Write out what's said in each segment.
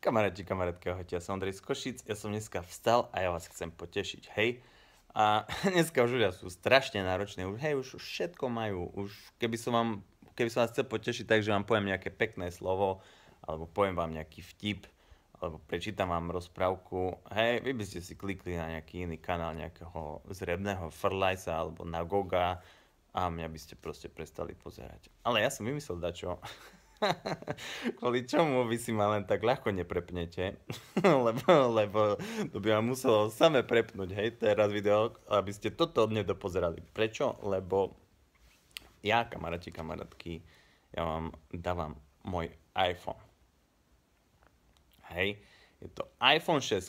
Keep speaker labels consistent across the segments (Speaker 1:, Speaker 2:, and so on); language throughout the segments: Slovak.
Speaker 1: Kamaráti, kamarátky, ahojte, ja som Ondrej z Košíc, ja som dneska vstal a ja vás chcem potešiť, hej. A dneska už ľudia sú strašne nároční, už všetko majú, keby som vás chcel potešiť, takže vám poviem nejaké pekné slovo, alebo poviem vám nejaký vtip, alebo prečítam vám rozprávku, hej, vy by ste si klikli na nejaký iný kanál, nejakého zrebného Frlajsa, alebo na Goga a mňa by ste proste prestali pozerať. Ale ja som vymyslel dačo, kvôli čomu vy si ma len tak ľahko neprepnete, lebo to by vám muselo same prepnúť, hej, teraz video, aby ste toto nedopozerali. Prečo? Lebo ja, kamaráti, kamarátky, ja vám dávam môj iPhone. Hej, je to iPhone 6,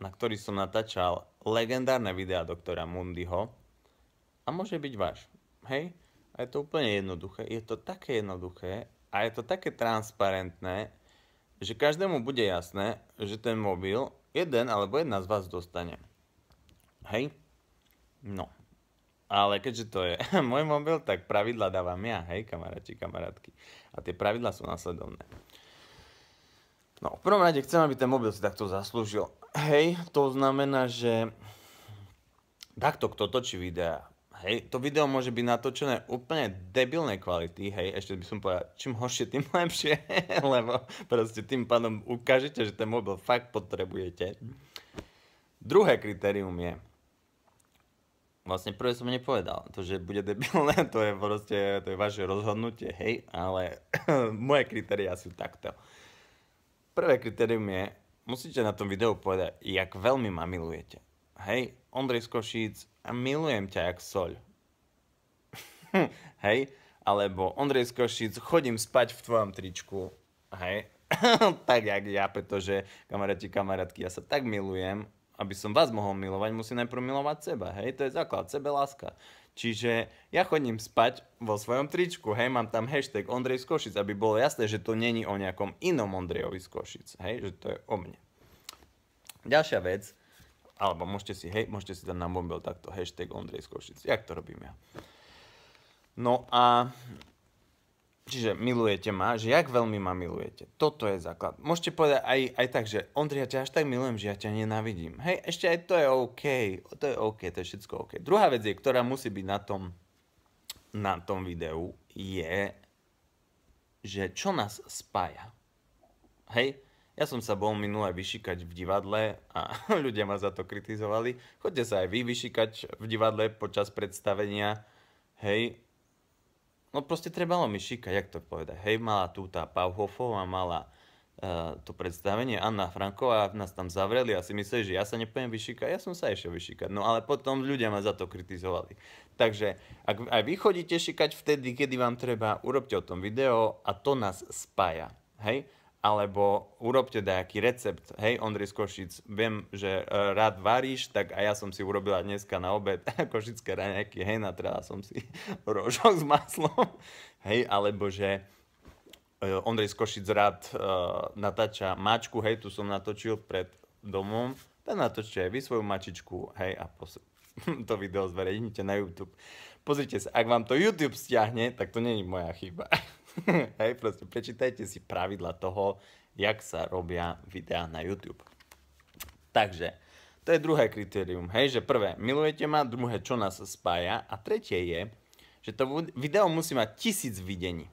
Speaker 1: na ktorý som natáčal legendárne videá doktora Mundyho a môže byť váš, hej. A je to úplne jednoduché, je to také jednoduché, a je to také transparentné, že každému bude jasné, že ten mobil jeden alebo jedna z vás dostane. Hej? No. Ale keďže to je môj mobil, tak pravidla dávam ja, hej, kamaráti, kamarátky. A tie pravidla sú nasledovné. No, v prvom rade chcem, aby ten mobil si takto zaslúžil. Hej, to znamená, že takto kto točí videa, hej, to video môže byť natočené úplne debilnej kvality, hej, ešte by som povedal, čím horšie, tým lepšie, lebo proste tým pádom ukážete, že ten mobil fakt potrebujete. Druhé kritérium je, vlastne prvé som nepovedal, to, že bude debilné, to je proste, to je vaše rozhodnutie, hej, ale moje kritériá sú takto. Prvé kritérium je, musíte na tom videu povedať, jak veľmi ma milujete. Hej, Ondrej z Košíc, a milujem ťa jak soľ. Hej, alebo Ondrej z Košíc, chodím spať v tvojom tričku. Hej, tak jak ja, pretože kamaráti, kamarátky, ja sa tak milujem, aby som vás mohol milovať, musím najprv milovať seba. Hej, to je základ, sebeláska. Čiže ja chodím spať vo svojom tričku, hej, mám tam hashtag Ondrej z Košíc, aby bolo jasné, že to není o nejakom inom Ondrejovi z Košíc, hej, že to je o mne. Ďalšia vec, alebo môžete si dať na mobil takto hashtag Ondrej z Košic. Jak to robím ja? No a čiže milujete ma, že jak veľmi ma milujete. Toto je základ. Môžete povedať aj tak, že Ondrej, ja ťa až tak milujem, že ja ťa nenávidím. Hej, ešte aj to je OK. To je OK, to je všetko OK. Druhá vec je, ktorá musí byť na tom videu, je, že čo nás spája. Hej, ja som sa bol minule vyšikať v divadle a ľudia ma za to kritizovali. Choďte sa aj vy vyšikať v divadle počas predstavenia. Hej, no proste trebalo mi šikať, jak to povedať. Hej, mala tu tá Pauhofová, mala to predstavenie, Anna Franková, nás tam zavreli a si mysleli, že ja sa nepôjdem vyšikať. Ja som sa išiel vyšikať, no ale potom ľudia ma za to kritizovali. Takže ak aj vy chodíte šikať vtedy, kedy vám treba, urobte o tom video a to nás spája. Hej, alebo urobte nejaký recept, hej, Ondrej z Košíc, viem, že rád varíš, tak aj ja som si urobila dneska na obed košické raňajky, hej, natrela som si rožok s maslom, hej, alebo že Ondrej z Košíc rád natáča mačku, hej, tu som natočil pred domom, tak natočte aj vy svoju mačičku, hej, a to video zverejnite na YouTube. Pozrite sa, ak vám to YouTube stiahne, tak to nie je moja chyba. Hej, proste prečítajte si pravidla toho, jak sa robia videá na YouTube. Takže, to je druhé kritérium. Hej, že prvé, milujete ma, druhé, čo nás spája a tretie je, že to video musí mať 1000 videní.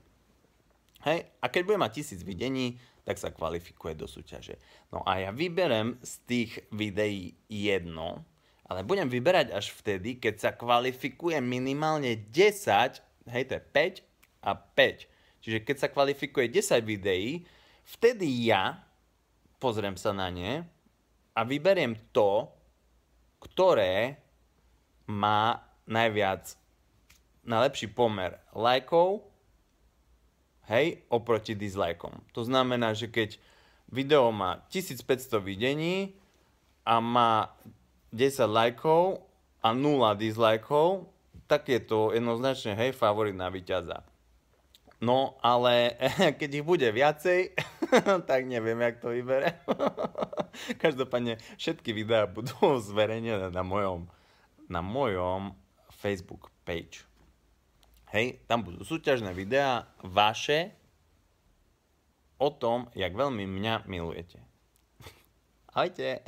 Speaker 1: Hej, a keď bude mať 1000 videní, tak sa kvalifikuje do súťaže. No a ja vyberem z tých videí jedno, ale budem vyberať až vtedy, keď sa kvalifikuje minimálne 10, hej, to je 5 a 5. Čiže keď sa kvalifikuje 10 videí, vtedy ja pozriem sa na ne a vyberiem to, ktoré má najlepší pomer lajkov, hej, oproti dislajkom. To znamená, že keď video má 1500 videní a má 10 lajkov a 0 dislajkov, tak je to jednoznačne, hej, favorit na víťaza. No, ale keď ich bude viacej, tak neviem, jak to vyberiem. Každopádne všetky videá budú zverejnené na mojom Facebook page. Hej, tam budú súťažné videá vaše o tom, jak veľmi mňa milujete. Ahojte.